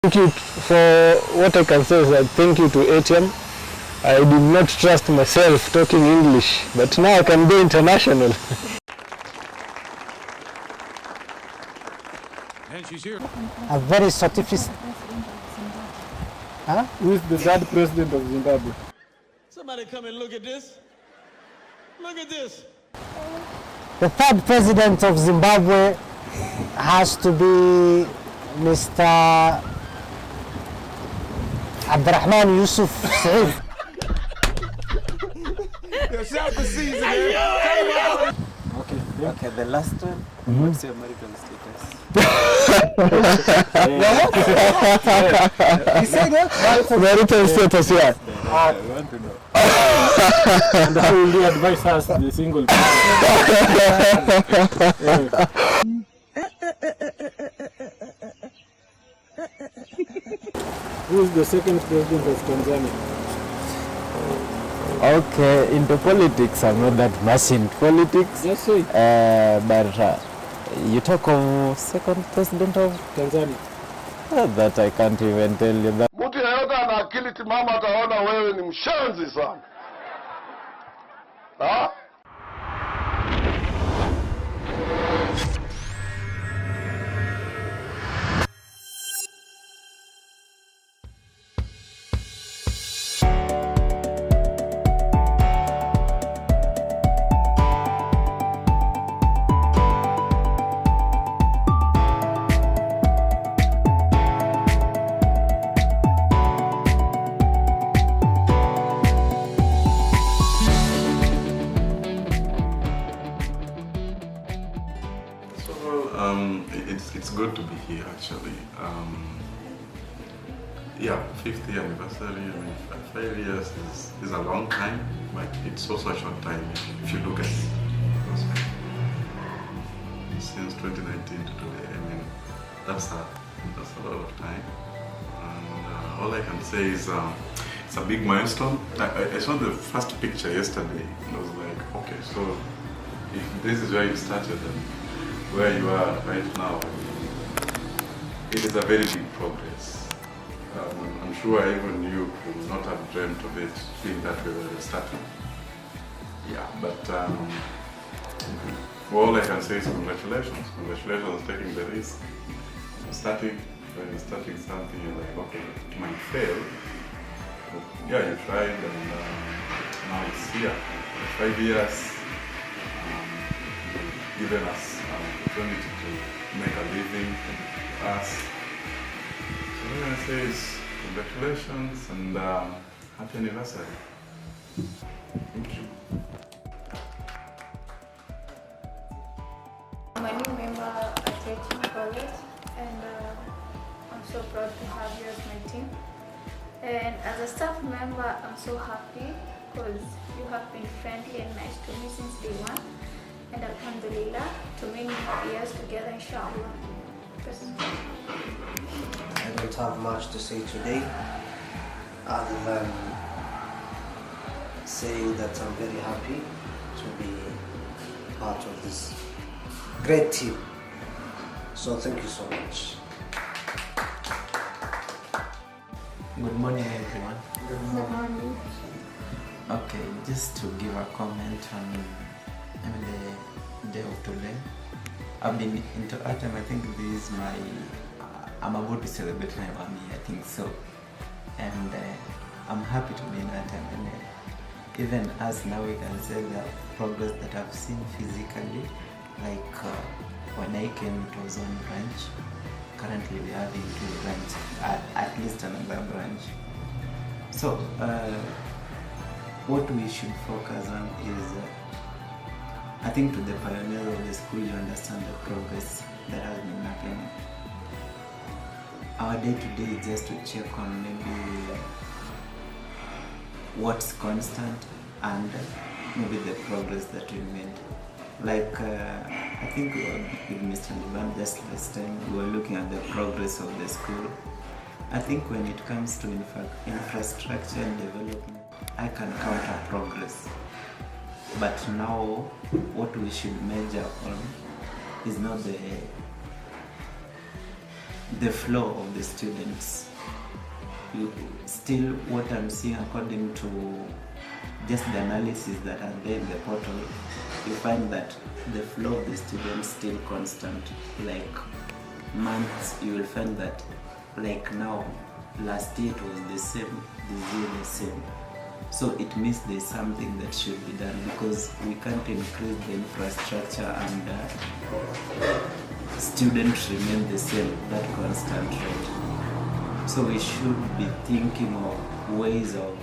Thank you for what I can say is that thank you to Atiam. I did not trust myself talking English, but now I can go international. And she's here. A very certificate. Huh? Who is the third president of Zimbabwe? Somebody come and look at this. Look at this. The third president of Zimbabwe has to be Mr. Abdurrahman Yusuf Said. Shout the season, man. Okay, the last one. What's your marital status? You say that? Marital status, yeah. I want to know. And how will you advise us, the single people? Who is the second president of Tanzania? Okay, into politics, I'm not that much in politics. Yes, sir. But you talk of second president of Tanzania. that I can't even tell you that. Mtu yeyote ana akili timamu ataona wewe ni mshenzi sana. Ha? It's good to be here actually. Yeah, 5th year anniversary. I mean, 5 years is a long time, but it's also a short time if you look at it. Since 2019 to today, I mean, that's a lot of time. And all I can say is it's a big milestone. I saw the first picture yesterday and I was like, okay, so if this is where you started and where you are right now, it is a very big progress. I'm sure even you could not have dreamt of it being that way when you started. Yeah, but all I can say is congratulations. Congratulations on taking the risk. When you're starting something, you're like, okay, it might fail. But yeah, you tried and now it's here. 5 years, given us an opportunity to make a living for us. So what I say is congratulations and happy anniversary. Thank you. I'm a new member at Atiam College and I'm so proud to have you as my team. And as a staff member, I'm so happy because you have been friendly and nice to me since day one. And alhamdulillah, to many more years together, inshallah. I don't have much to say today, other than saying that I'm very happy to be part of this great team. So thank you so much. Good morning, everyone. Good morning. Okay, just to give a comment on the day of today. I've been into Atiam. I think this is my, I'm about to celebrate my 1 year, I think so. And I'm happy to be in Atiam. And even as now we can say the progress that I've seen physically, like when I came it was one branch. Currently we are having 2 branches, at least another branch. So what we should focus on is I think to the pioneers of the school, you understand the progress that has been happening. Our day-to-day is just to check on maybe what's constant and maybe the progress that we made. Like I think we were with Mr. Liban just last time, we were looking at the progress of the school. I think when it comes to infrastructure and development, I can count our progress. But now, what we should measure on is not the flow of the students. Still, what I'm seeing according to just the analysis that are there in the portal, you find that the flow of the students still constant. Like months, you will find that like now, last year it was the same, this year the same. So it means there's something that should be done, because we can't increase the infrastructure and students remain the same, that constant rate. So we should be thinking of ways of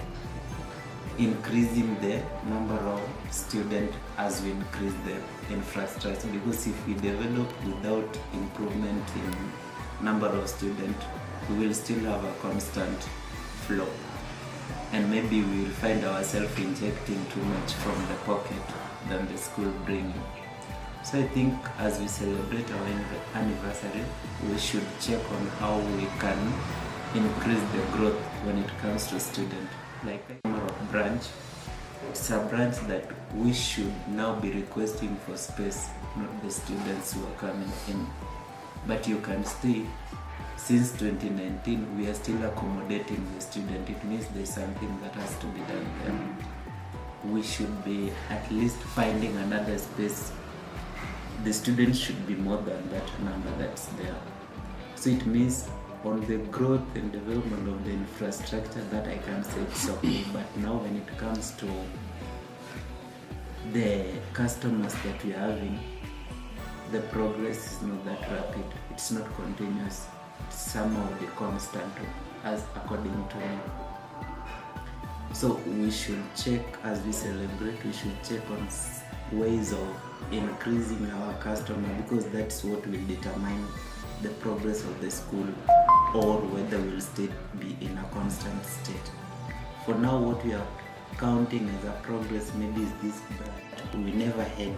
increasing the number of students as we increase the infrastructure, because if we develop without improvement in number of students, we will still have a constant flow, and maybe we will find ourselves injecting too much from the pocket than the school bringing. So I think as we celebrate our anniversary, we should check on how we can increase the growth when it comes to students. Like a number of branch, it's a branch that we should now be requesting for space, not the students who are coming in. But you can see, since 2019, we are still accommodating the student. It means there's something that has to be done there. We should be at least finding another space. The students should be more than that number that's there. So it means on the growth and development of the infrastructure, that I can say it's okay. But now when it comes to the customers that we are having, the progress is not that rapid. It's not continuous. It's somehow the constant, as according to me. So we should check, as we celebrate, we should check on ways of increasing our customer, because that's what will determine the progress of the school, or whether we'll still be in a constant state. For now, what we are counting as a progress maybe is this, but we never had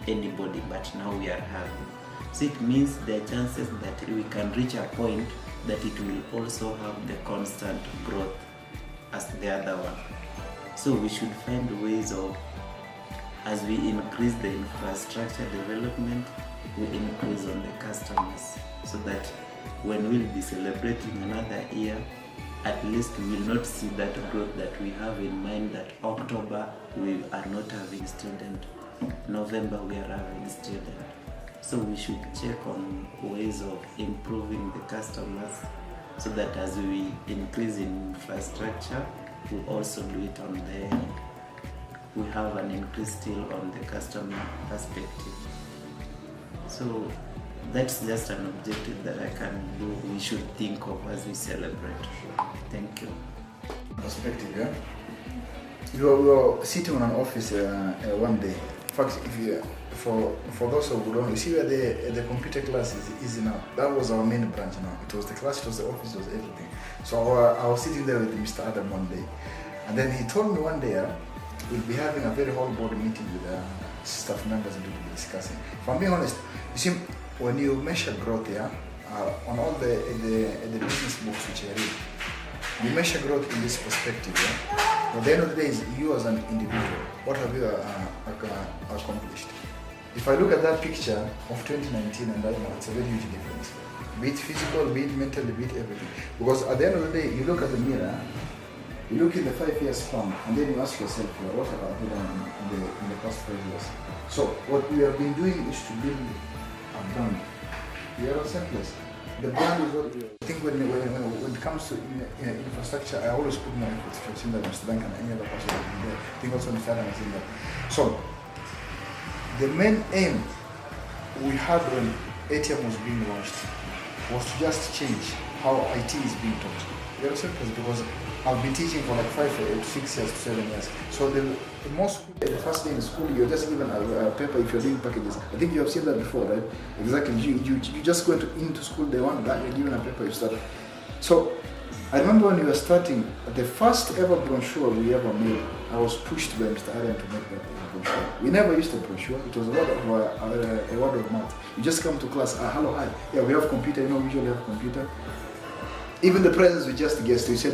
anybody, but now we are having. So it means there are chances that we can reach a point that it will also have the constant growth as the other one. So we should find ways of, as we increase the infrastructure development, we increase on the customers, so that when we'll be celebrating another year, at least we will not see that growth that we have in mind, that October we are not having students, November we are having students. So we should check on ways of improving the customers, so that as we increase in infrastructure, we also do it on we have an increase still on the customer perspective. So that's just an objective that I can do, we should think of as we celebrate. Thank you. Perspective, yeah? We were sitting on an office one day. In fact, for those who don't know, you see where the computer class is easy now. That was our main branch now. It was the class, it was the office, it was everything. So I was sitting there with Mr. Adam one day. And then he told me one day, we'll be having a very whole board meeting with staff members and we'll be discussing. If I'm being honest, you see, when you measure growth here, on all the business books which I read, you measure growth in this perspective. Yeah? At the end of the day, is you as an individual, what have you accomplished? If I look at that picture of 2019 and right now, it's a very huge difference. Be it physical, be it mentally, be it everything. Because at the end of the day, you look at the mirror, you look in the 5 years span, and then you ask yourself, what have I done in the past 5 years? So what we have been doing is to build a brand. We are selfless. The brand is what we are. I think when it comes to infrastructure, I always put more effort. If you've seen that, Mr. Duncan and any other person has been there. I think also Mr. Adam has seen that. So the main aim we had when Atiam was being launched was to just change how IT is being taught. We are selfless because I've been teaching for like 5 to 6 years to 7 years. So the most, the first day in school, you're just given a paper if you're doing packages. I think you have seen that before, right? Exactly. You just go into school, they want that, you're given a paper, you start. So I remember when we were starting, the first ever brochure we ever made, I was pushed by Mr. Atiam to make that brochure. We never used a brochure, it was a word of mouth. You just come to class, hello, hi, yeah, we have computer, we usually have computer. Even the presents we just guessed, we said,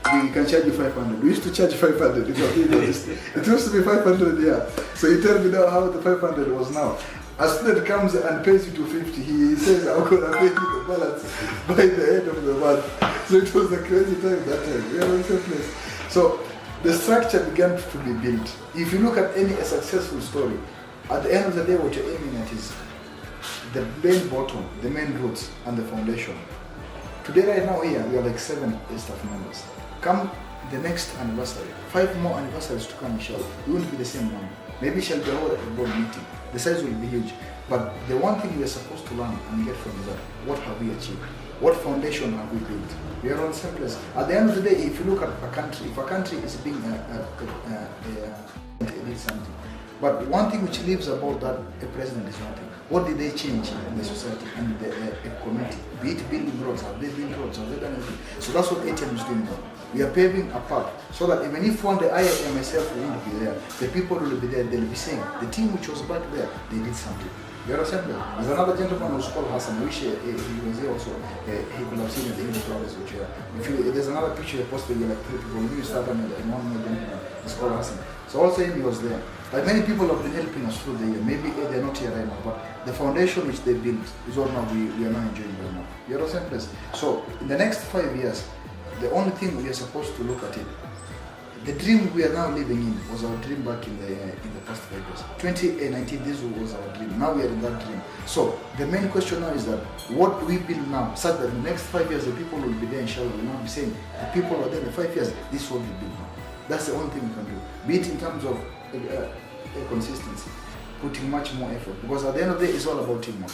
we can charge you 500. We used to charge 500. It used to be 500, yeah. So you tell me now how the 500 was now. A student comes and pays you 250, he says, I'm going to pay you the balance by the end of the month. So it was a crazy time that time. We are in the same place. So the structure began to be built. If you look at any successful story, at the end of the day, what you're aiming at is the main bottom, the main roots, and the foundation. Today, right now, here, we are like 7 staff members. Come the next anniversary, 5 more anniversaries to come, inshallah, we won't be the same number. Maybe shall be hold a board meeting. The size will be huge. But the one thing we are supposed to learn and get from is that, what have we achieved? What foundation have we built? We are on the same place. At the end of the day, if you look at a country, if a country is being did something, but one thing which lives about that a president is one thing. What did they change in the society and the community? Be it building roads, have they built roads, have they done anything? So that's what ATM is doing now. We are paving a path so that even if one day I myself won't be there, the people will be there, they'll be saying, the team which was back there, they did something. You understand? There's another gentleman who's called Hassan. I wish he was here also. He could have seen the image flowers which are. There's another picture posted with like 3 people. Maybe you start and one more gentleman. It's called Hassan. So also he was there. Like many people have been helping us through the year. Maybe they're not here right now, but the foundation which they built is what now we are now enjoying right now. You understand, please? So in the next 5 years, the only thing we are supposed to look at it, the dream we are now living in was our dream back in the past 5 years. 2019, this was our dream. Now we are in that dream. So the main question now is that what do we build now, such that in the next 5 years the people will be there, inshallah, will not be saying the people are there in the 5 years. This is what we build now. That's the only thing we can do. Be it in terms of consistency, putting much more effort. Because at the end of the day, it's all about teamwork.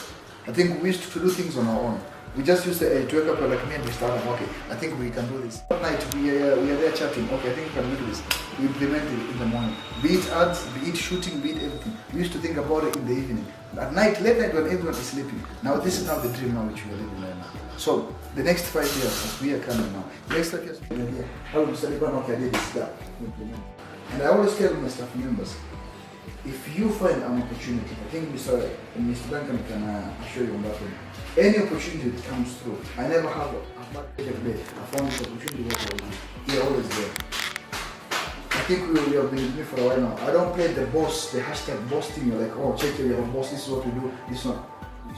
I think we used to do things on our own. We just used to wake up like me and we start, okay, I think we can do this. At night, we are there chatting, okay, I think we can do this. We implement it in the morning. Be it ads, be it shooting, be it everything. We used to think about it in the evening. At night, late night when everyone is sleeping. Now this is now the dream now which we are living right now. So the next 5 years, as we are coming now, the next 5 years, how will Mr. Liban, okay, I did this, that, implement. And I always tell my staff members, if you find an opportunity, I think Mr. Duncan can assure you on that one. Any opportunity that comes through, I never have a bad day. I found this opportunity that you're always there. I think we have been with me for a while now. I don't play the boss, the hashtag boss thing. You're like, oh, check it, you're a boss, this is what we do, this one.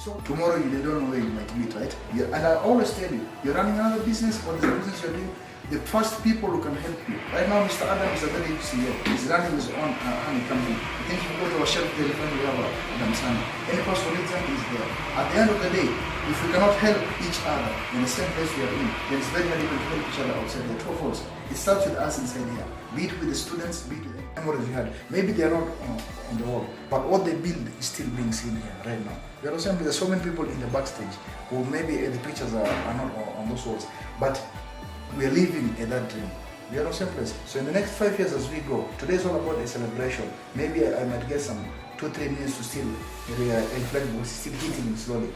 So tomorrow you don't know where you might meet, right? Yeah, and I always tell you, you're running another business, what is the business you're doing? The first people who can help you. Right now, Mr. Adam is a very good CEO. He's running his own honey company. I think if you go to our shelf, they'll find we have Adam Sani. Any person who needs is there. At the end of the day, if we cannot help each other in the same place we are in, then it's very difficult to help each other outside. There are two faults. It starts with us inside here. Be it with the students, be it with the memories we had. Maybe they are not on the wall, but what they build is still being seen here right now. You understand? There's so many people in the backstage who maybe the pictures are not on those walls, but we are living in that dream. We are not same place. So in the next 5 years as we go, today is all about a celebration. Maybe I might get some 2-3 minutes to still reflect, but still hitting slowly.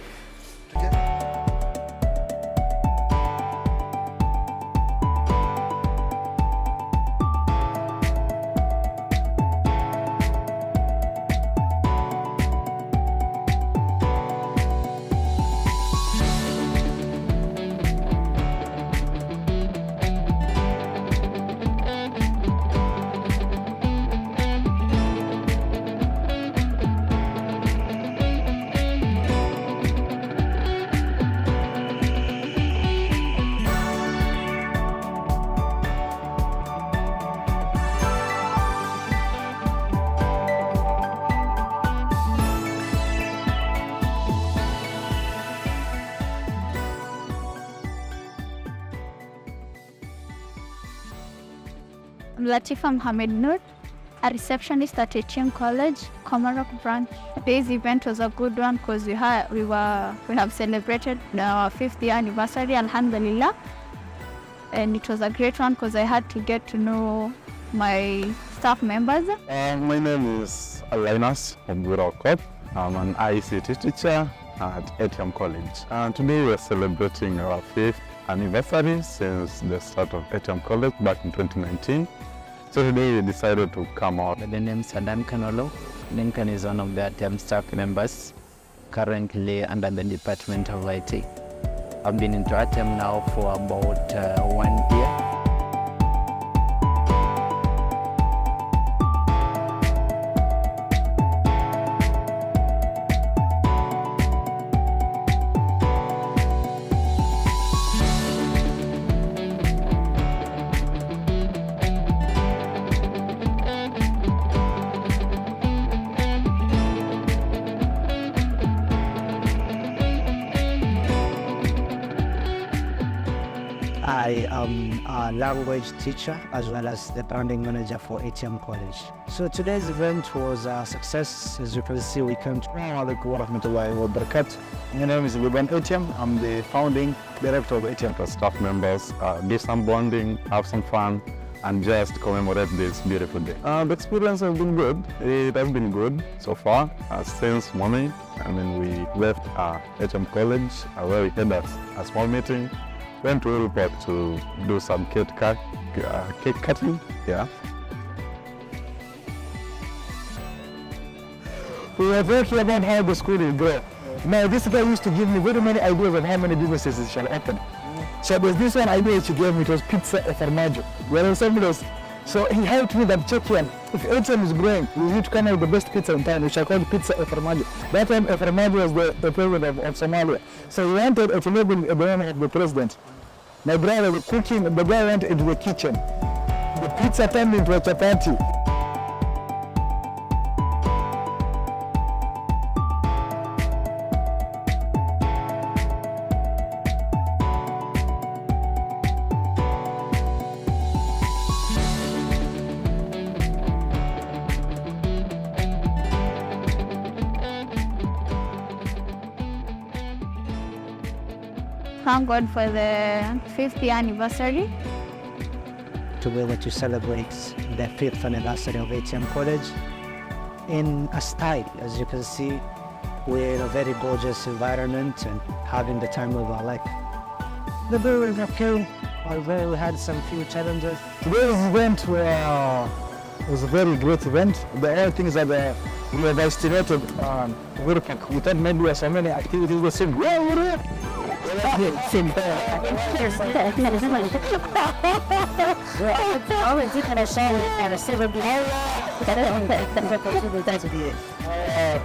I'm Latifa Mohamed Nur, a receptionist at Atiam College, Komarok branch. Today's event was a good one because we have celebrated our 5th year anniversary, alhamdulillah. And it was a great one because I had to get to know my staff members. My name is Linus Obirokot. I'm an ICT teacher at Atiam College. And today we're celebrating our 5th anniversary since the start of Atiam College back in 2019. So today we decided to come out. The name is Duncan Olo. Duncan is one of the Atiam staff members currently under the Department of IT. I've been into Atiam now for about 1 year. I am a language teacher as well as the branding manager for Atiam College. So today's event was a success. As you can see, we came to My name is Atiam. I'm the founding director of Atiam for staff members. Do some bonding, have some fun, and just commemorate this beautiful day. The experience has been good. It has been good so far since morning. I mean, we left Atiam College where we had a small meeting. Went to Europe to do some cake cutting. Yeah. We were talking about how the school is going. Now, this guy used to give me very many ideas on how many businesses it shall open. So there's this one idea she gave me, it was pizza e formaggio. Whereas somebody else, so he helped me that check one. If Atiam is growing, we need to come out with the best pizza in town, which I called pizza e formaggio. That time e formaggio was the president of Somalia. So we wanted to enable Ibrahim as the president. My brother was cooking, the guy went into the kitchen. The pizza turned into a chapati. Thank God for the 5th year anniversary. to be able to celebrate the 5th anniversary of Atiam College in a style. As you can see, we're in a very gorgeous environment and having the time of our life. The day was okay, although we had some few challenges. Today's event was a very great event. The only thing is that we have estimated work. We thought maybe we have so many activities. We said,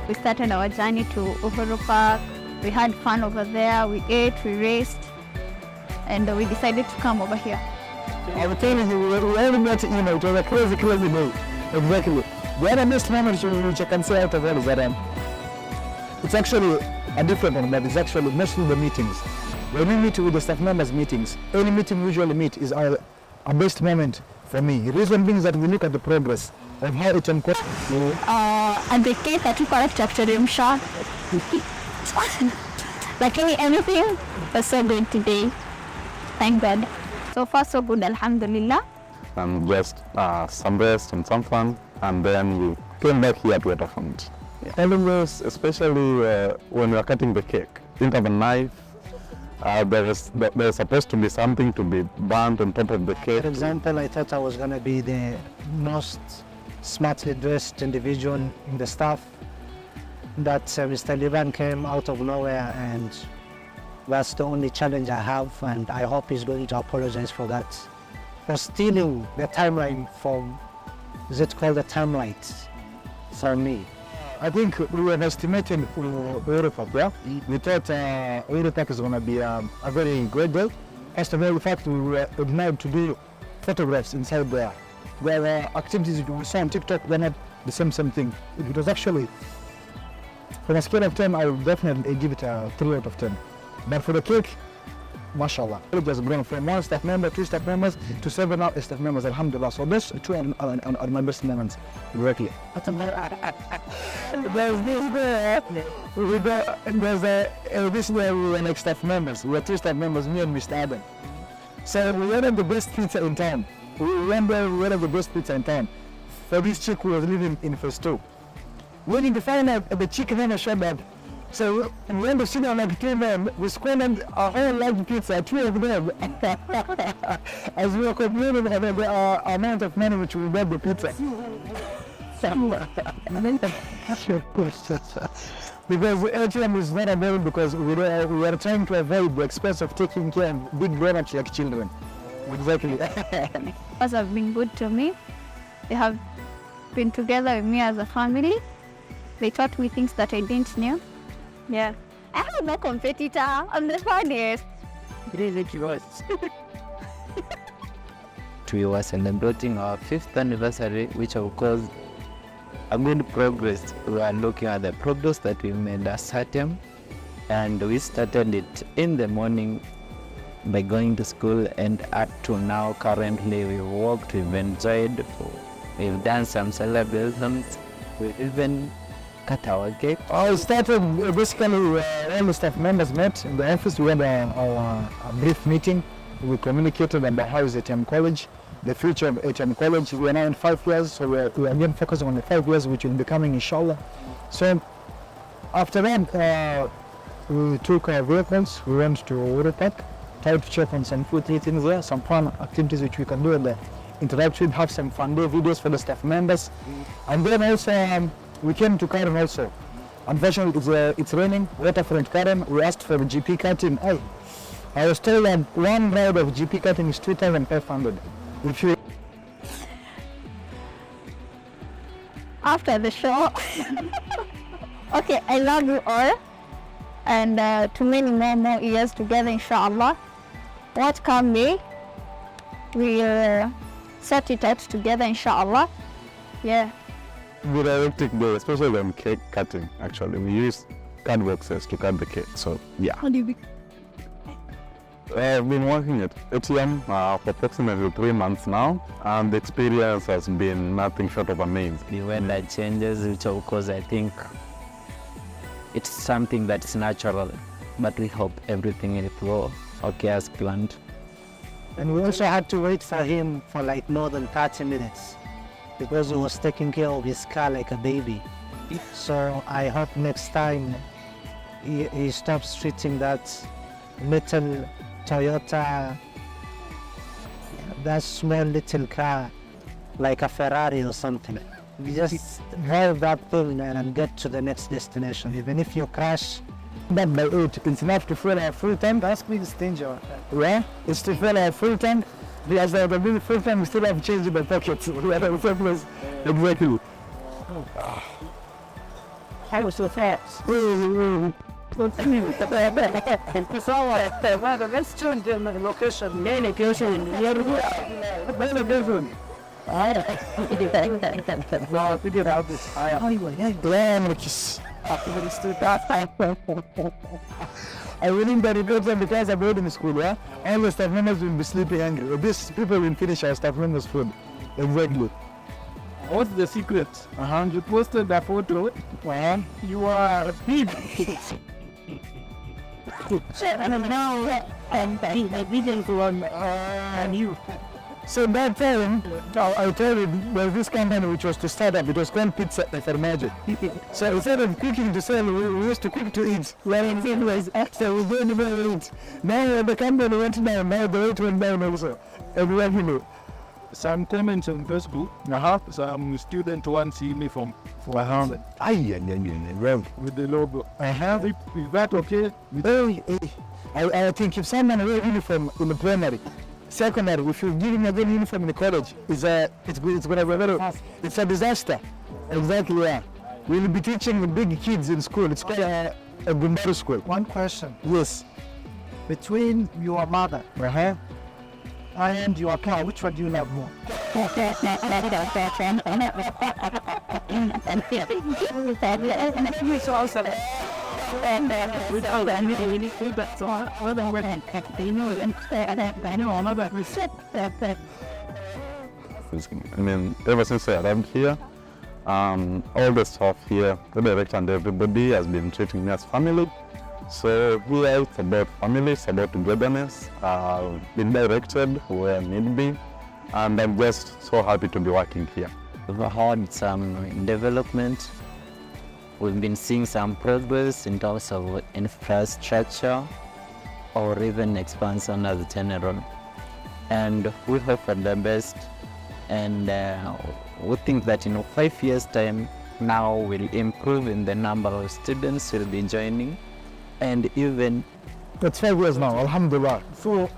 we started our journey to Uhuru Park. We had fun over there. We ate, we raced, and we decided to come over here. I was telling you, we only met, it was a crazy day. Exactly. The other best moment which I can say out of that is that it's actually a different one, but it's actually mostly the meetings. When we meet with the staff members meetings, any meeting we usually meet is our best moment for me. The reason being is that we look at the progress of how it can And the case that we collect after the shot, like anything was so good today. Thank God. So far so good, alhamdulillah. And some rest and some fun, and then we came back here to Waterfront. Elements, especially when we are cutting the cake, didn't have a knife. There's supposed to be something to be burnt on top of the cake. For example, I thought I was going to be the most smartly dressed individual in the staff. That Mr. Liban came out of nowhere, and that's the only challenge I have, and I hope he's going to apologize for that. For stealing the timeline from, is it called the timeline for me? I think we were estimating for Europe, yeah? We thought Europe is going to be a very great day. As a matter of fact, we were allowed to do photographs inside there. Where activities we saw on TikTok, they're not the same thing. It was actually, for a scale of 10, I would definitely give it a 3 out of 10. But for the cake, mashallah. It was grown from 1 staff member, 2 staff members, to 7 staff members, alhamdulillah. So those 2 are my best moments, directly. There's this where we were like staff members. We were 2 staff members, me and Mr. Adam. So we went on the best pizza in town. We went on the best pizza in town. So this chick who was living in first 2. Waiting to find out the chick then showed up. So we went to sit down like 2 men, we squandered a whole large pizza, 2 of them. As we were complaining about the amount of money which we bought the pizza. Because Atiam is not available because we were trying to avoid the expense of taking care of big grown-ups like children. Exactly. Because have been good to me. They have been together with me as a family. They taught me things that I didn't know. Yeah. I am no competitor. I'm the funniest. We were celebrating our 5th anniversary, which of course a good progress. We are looking at the progress that we made as Atiam, and we started it in the morning by going to school, and up to now currently we've worked, we've enjoyed, we've done some celebrations, we've even cut our cake. I started basically all the staff members met in the office. We had a brief meeting. We communicated about how is Atiam College, the future of Atiam College. We are now in 5 years, so we're again focusing on the 5 years which will be coming inshallah. So after that, we took our vehicles, we went to water park, tried to check on some food things there, some fun activities which we can do in the interactive, have some fun day videos for the staff members. And then also we came to Karen also. Unfortunately, it's raining, waterfront Karen. We asked for a GP cutting. I was told that one ride of GP cutting is 2,500. If you after the show, okay, I love you all, and to many more years together, inshallah. What can be, we'll set it out together, inshallah. Yeah. With a hectic day, especially when cake cutting, actually. We use card boxes to cut the cake, so yeah. How do you I've been working at Atiam for approximately 3 months now, and the experience has been nothing short of amazing. The weather changes, which of course I think it's something that's natural, but we hope everything will go okay as planned. And we also had to wait for him for like more than 30 minutes because he was taking care of his car like a baby. So I hope next time he stops treating that little Toyota, that small little car like a Ferrari or something. We just drive that thing and get to the next destination. Even if you crash, that by 8, it's enough to fill a full tank. That's big danger. Where? It's to fill a full tank. Because the really full tank, we still have change in the pockets. We have a surplus exactly. I was so fast. Let's change the location. I wouldn't that because I'm in school, yeah? All the staff members will be sleeping angry. These people will finish our staff members' food. Exactly. What's the secret? You posted that photo. Well, you are a pig. And you. So that time, I told him, well, this company which was to start up, it was called Pizza Fermaggio. So instead of cooking to sell, we used to cook to eat. Well, it was after we don't even eat. Now the company went down, now the rate went down also. Everyone you know. Some comments on Facebook. Some student want to see me from with the logo. Is that okay? I think if someone wear uniform in the primary, secondary, if you give him a good uniform in the college, it's gonna be it's a disaster. Exactly, yeah. We'll be teaching the big kids in school. It's called a Gumbaru school. One question. Yes. Between your mother and your car, which one do you love more? I mean, ever since I arrived here, all the staff here, the director and everybody has been treating me as family. So we are about family, it's about togetherness, being directed where need be, and I'm just so happy to be working here. We've had some development. We've been seeing some progress in terms of infrastructure or even expansion as a general. And we hope for the best, and we think that in 5 years' time now we'll improve in the number of students who will be joining. And even that's 5 years now, alhamdulillah. So,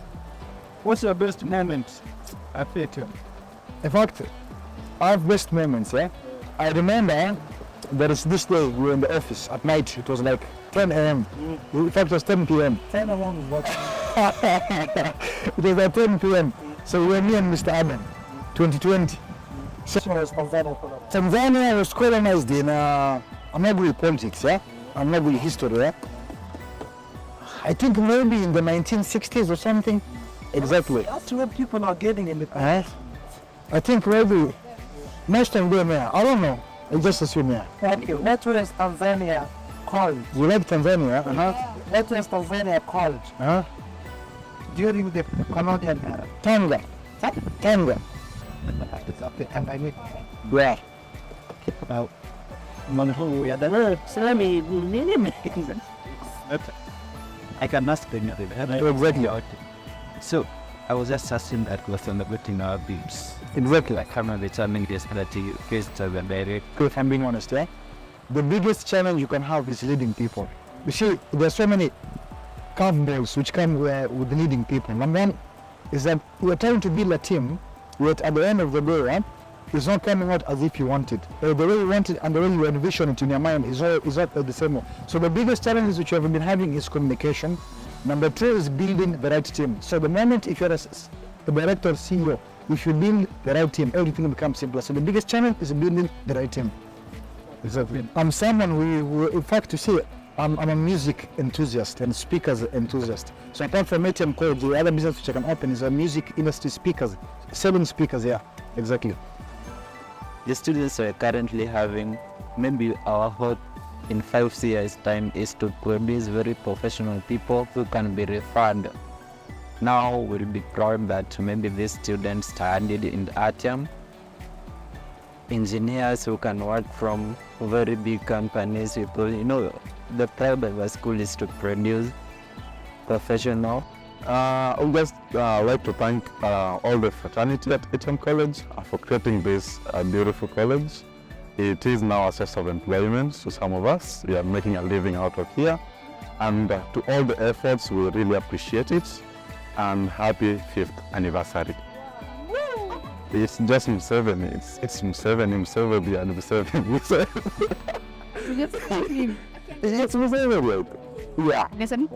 what's your best moment at Atiam? In fact, I have best moments, yeah? I remember there is this day we were in the office at night, it was like 10 a.m. In fact, it was 10 p.m. 10 a.m. It was at 10 p.m. So we were me and Mr. Adam, 2020. So, Tanzania was colonized in, I'm not with politics, yeah? I'm not with history, yeah? I think maybe in the 1960s or something. Exactly. That's where people are getting in the I think maybe next time we're there. I don't know. I just assume yeah. Thank you. That was Tanzania called. You like Tanzania? That was Tanzania called during the colonial era. Tanga. Okay, and I mean, Where? about Mongolia. The word Salami. I can ask them. So, I was just asking that question about our beats. Exactly. Like how many challenges that you faced as a direct. If I'm being honest, the biggest challenge you can have is leading people. You see, there's so many curveballs which come with leading people. Number one is that we're trying to build a team, but at the end of the day, it's not coming out as if you want it. The way you want it and the way you envision it in your mind is not the same. So the biggest challenges which you have been having is communication. Number two is building the right team. So the moment if you're a director or CEO, if you build the right team, everything becomes simpler. So the biggest challenge is building the right team. Exactly. I'm someone who in fact, you see, I'm a music enthusiast and speakers enthusiast. So apart from ATM College, the other business which I can open is a music industry speakers, selling speakers, yeah, exactly. The students are currently having, maybe our hope in 5 years time is to produce very professional people who can be referred. Now we'll be proud that maybe these students studied in Atiam, engineers who can work from very big companies, people, the pride of a school is to produce professional. I would just like to thank all the fraternity at Atiam College for creating this beautiful college. It is now a source of employment to some of us. We are making a living out of here. And to all the efforts, we really appreciate it. And happy 5th anniversary. It's just Museveni. It's Museveni, and Museveni. It's Museveni. Yeah. Listen.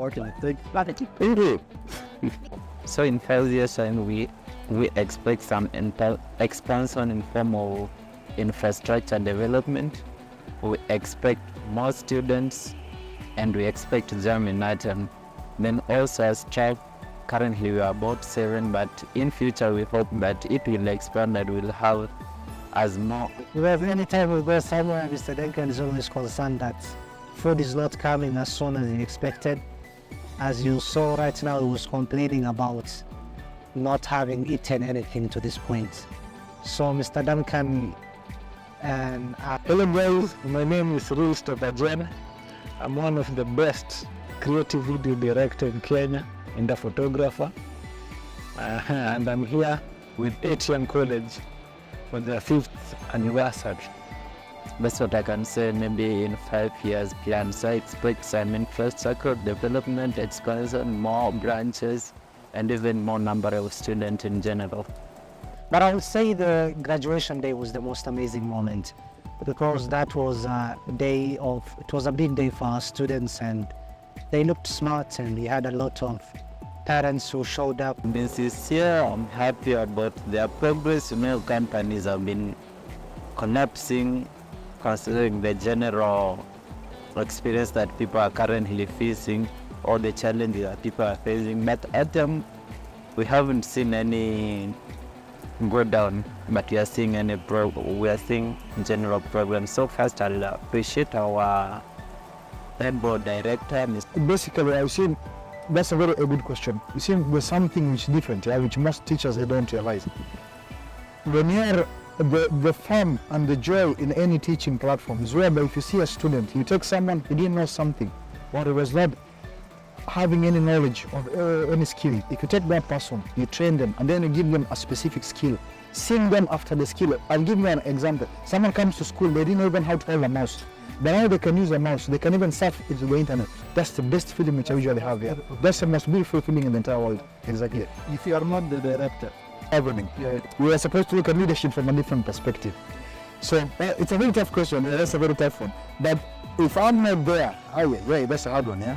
Thank you. So in 5 years time, we expect some expansion in form of infrastructure development. We expect more students, and we expect them in Atiam. Then also as child, currently we are about 7, but in future we hope that it will expand and we'll have as more. Anytime we go somewhere, Mr. Duncan is always concerned that food is not coming as soon as he expected. As you saw right now, he was complaining about not having eaten anything to this point. So Mr. Duncan and hello guys, my name is Stafs. I'm one of the best creative video director in Kenya and a photographer. And I'm here with Atiam College for the 5th anniversary. That's what I can say. Maybe in 5 years plans, I expect some infrastructure development, expansion, more branches, and even more number of students in general. But I would say the graduation day was the most amazing moment, because that was a big day for our students, and they looked smart, and we had a lot of parents who showed up. Being sincere, I'm happy about their progress. Companies have been collapsing, considering the general experience that people are currently facing, all the challenges that people are facing. But at them, we haven't seen any go down, but we are seeing general programs. So first, I'll appreciate our board director. Basically, I've seen that's a very good question. You see, there's something which is different, which most teachers they don't realize. When you're the fun and the joy in any teaching platform is whereby if you see a student, you take someone who didn't know something, or was not having any knowledge of any skill. If you take that person, you train them, and then you give them a specific skill. Seeing them after the skill. I'll give you an example. Someone comes to school, they didn't know even how to hold a mouse. But now they can use a mouse, they can even surf into the internet. That's the best feeling which I usually have here. That's the most beautiful feeling in the entire world. Exactly. If you are not the director, everything. Yeah. We are supposed to look at leadership from a different perspective. So it's a very tough question. That's a very tough one. But if I'm not there, that's a hard one, yeah?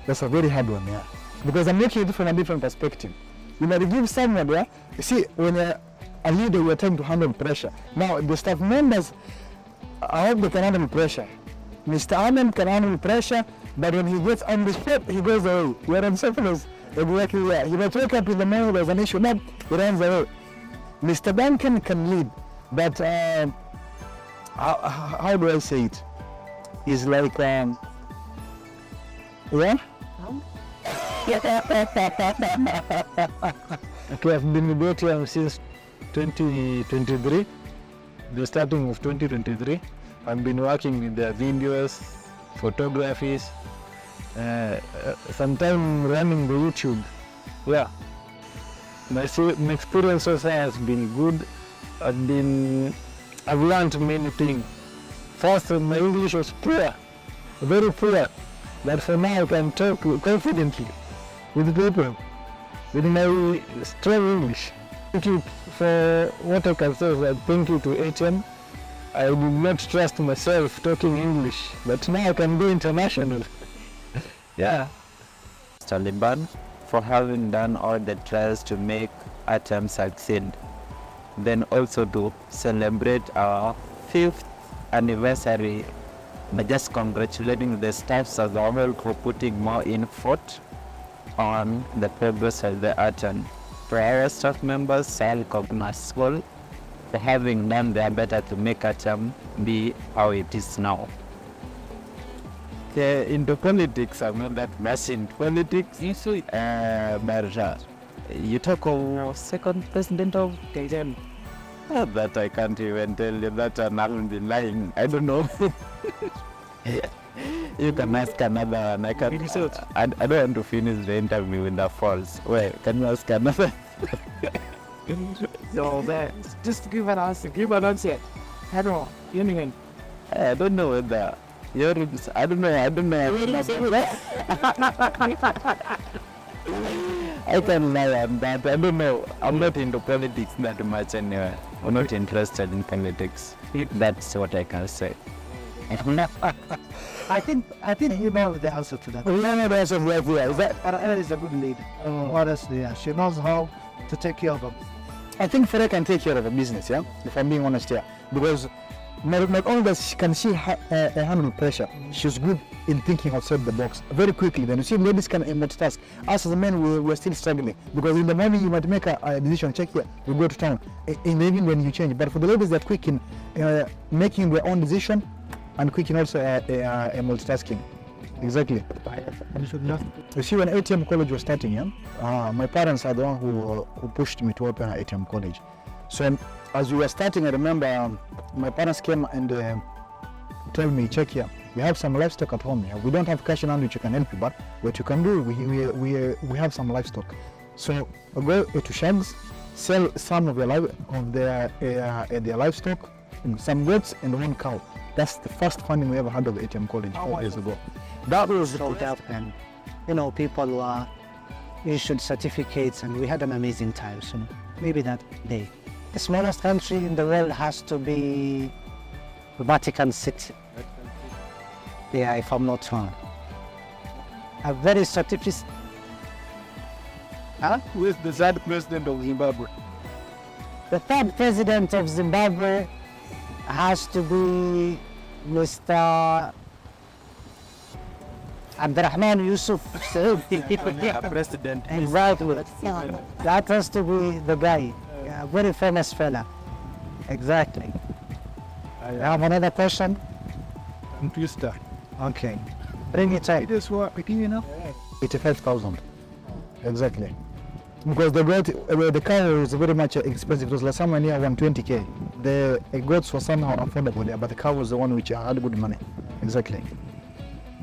That's a very hard one, yeah? Because I'm looking at it from a different perspective. You might give someone, yeah? You see, when you're a leader, you're trying to handle pressure. Now, the staff members, I hope they can handle pressure. Mr. Amen can handle pressure, But when he gets on the ship, he goes away. We're on surface. Exactly, yeah. He might wake up in the morning, there's an issue, but he runs away. Mr. Duncan can lead, but how do I say it? He's like, yeah? Okay, I've been with Atiam since 2023, the starting of 2023. I've been working with the videos, photographies, sometime running the YouTube. Yeah, my experience also has been good. I've learned many things. First, my English was poor, very poor, but for now I can talk confidently with people with my strong English. Thank you for what I can say. Thank you to Atiam. I did not trust myself talking English, but now I can go international. Yeah. Taliban for having done all the trials to make Atiam succeed. Then also to celebrate our 5th anniversary by just congratulating the Stafs as well for putting more effort on the progress of the Atiam. Prior staff members, I recognize all for having done their better to make Atiam be how it is now. Into politics, I'm not that much in politics. But you talk of second president of Kenya. That I can't even tell you that I'm not been lying. I don't know. You can ask another one. I don't want to finish the interview in the false. Well, can you ask another? So just give an answer. Give an answer. Hello, Union. I don't know whether I don't know. I can lie on that. I don't know. I'm not into politics that much anyway. I'm not interested in politics. That's what I can say. I think you know the answer to that. We know the answer right here. Anna is a good leader. Honestly, yeah. She knows how to take care of them. I think Farah can take care of the business, yeah? If I'm being honest here. Because not only does she handle pressure, she's good in thinking outside the box very quickly. Then you see, ladies can multitask. Us as men, we're still struggling. Because in the morning you might make a decision, check here, we go to town. In the evening when you change. But for the ladies, they're quick in making their own decision and quick in also multitasking. Exactly. You see, when Atiam College was starting, yeah, my parents are the one who pushed me to open Atiam College. So as we were starting, I remember my parents came and told me, check here, we have some livestock at home here. We don't have cash in hand which you can help you, but what you can do, we have some livestock. So I go to sheds, sell some of their livestock, some goats and one cow. That's the first funding we ever had of the Atiam College 4 years ago. That was rolled out, and people issued certificates, and we had an amazing time. So maybe that day. The smallest country in the world has to be Vatican City. Yeah, if I'm not wrong. A very certificate. Who is the third president of Zimbabwe? The third president of Zimbabwe has to be Mr. Abdurrahman Yusuf. President. Exactly. That has to be the guy. Yeah, very famous fella. Exactly. I have another question. Computer. Okay. Bring it in. It is what, 85,000. Exactly. Because the car is very much expensive. It was like somewhere near 120k. The goats were somehow affordable there, but the car was the one which had good money. Exactly.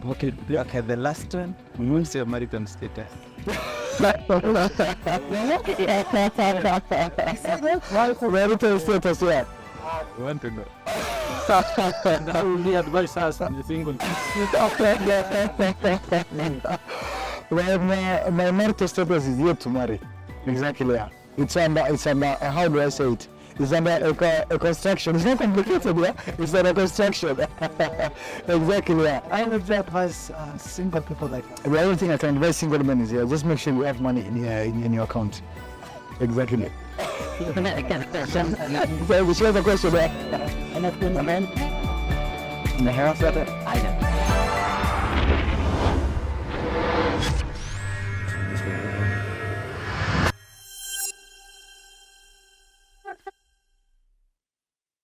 Okay, the last one, what's your American status? Marital status, yeah. I want to know. That will be advice us in the single. Well, my marital status is yet to marry. Exactly, yeah. It's under, how do I say it? It's under a construction. It's not complicated, yeah? It's under construction. Exactly, yeah. I would advise single people like that. The only thing I can advise single men is, just make sure you have money in your account. Exactly. Which was the question, yeah? And that's good, man. In the house, I don't